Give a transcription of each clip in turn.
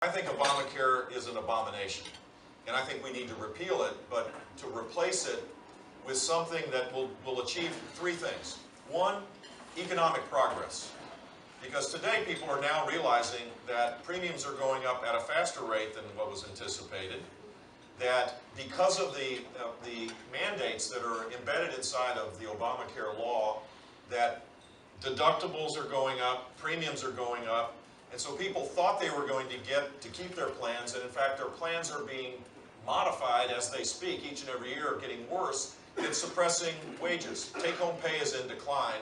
I think Obamacare is an abomination, and I think we need to repeal it, but to replace it with something that will achieve three things. One, economic progress. Because today people are now realizing that premiums are going up at a faster rate than what was anticipated, that because of the mandates that are embedded inside of the Obamacare law, that deductibles are going up, premiums are going up, and so people thought they were going to keep their plans, and in fact their plans are being modified as they speak. Each and every year are getting worse. It's suppressing wages. Take-home pay is in decline,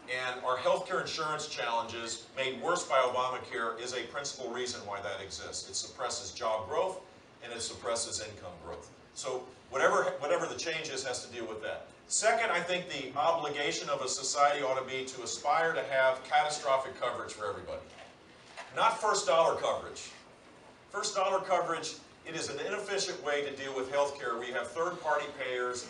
and our healthcare insurance challenges made worse by Obamacare is a principal reason why that exists. It suppresses job growth and it suppresses income growth. So whatever the change is has to deal with that. Second, I think the obligation of a society ought to be to aspire to have catastrophic coverage for everybody. Not first dollar coverage. First dollar coverage, it is an inefficient way to deal with healthcare. We have third-party payers,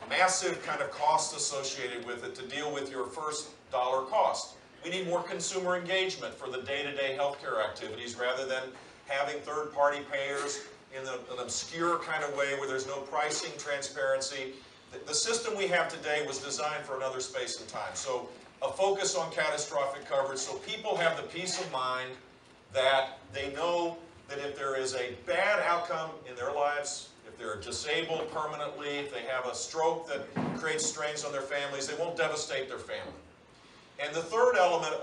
massive kind of costs associated with it to deal with your first dollar cost. We need more consumer engagement for the day-to-day healthcare activities rather than having third-party payers in an obscure kind of way where there's no pricing transparency. The system we have today was designed for another space and time. So a focus on catastrophic coverage so people have the peace of mind that they know that if there is a bad outcome in their lives, if they're disabled permanently, if they have a stroke that creates strains on their families, they won't devastate their family. And the third element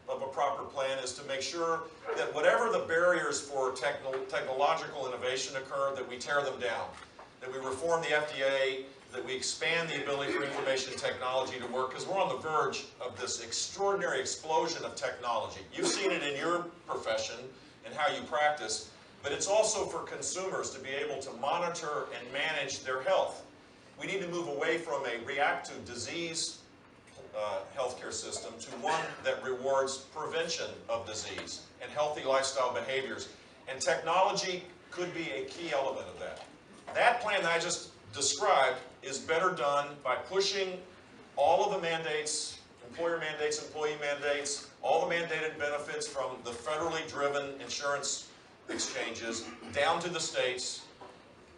of a proper plan is to make sure that whatever the barriers for technological innovation occur, that we tear them down, that we reform the FDA, that we expand the ability for information technology to work, because we're on the verge of this extraordinary explosion of technology. You've seen it in your profession and how you practice, but it's also for consumers to be able to monitor and manage their health. We need to move away from a react to disease healthcare system to one that rewards prevention of disease and healthy lifestyle behaviors. And technology could be a key element of that. That plan that I just described is better done by pushing all of the mandates, employer mandates, employee mandates, all the mandated benefits from the federally driven insurance exchanges down to the states,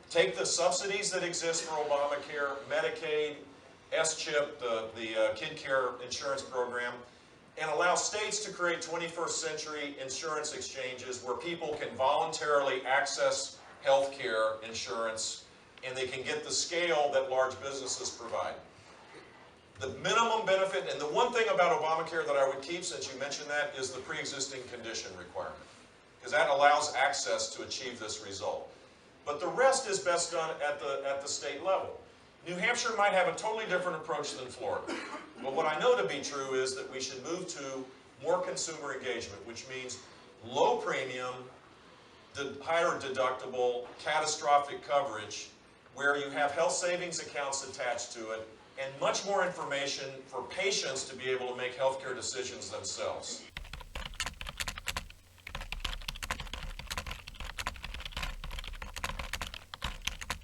take the subsidies that exist for Obamacare, Medicaid, S-CHIP, the Kid Care Insurance Program, and allow states to create 21st century insurance exchanges where people can voluntarily access health care insurance and they can get the scale that large businesses provide. The minimum benefit, and the one thing about Obamacare that I would keep, since you mentioned that, is the pre-existing condition requirement, because that allows access to achieve this result. But the rest is best done at the state level. New Hampshire might have a totally different approach than Florida. But what I know to be true is that we should move to more consumer engagement, which means low premium, higher deductible, catastrophic coverage, where you have health savings accounts attached to it, and much more information for patients to be able to make healthcare decisions themselves.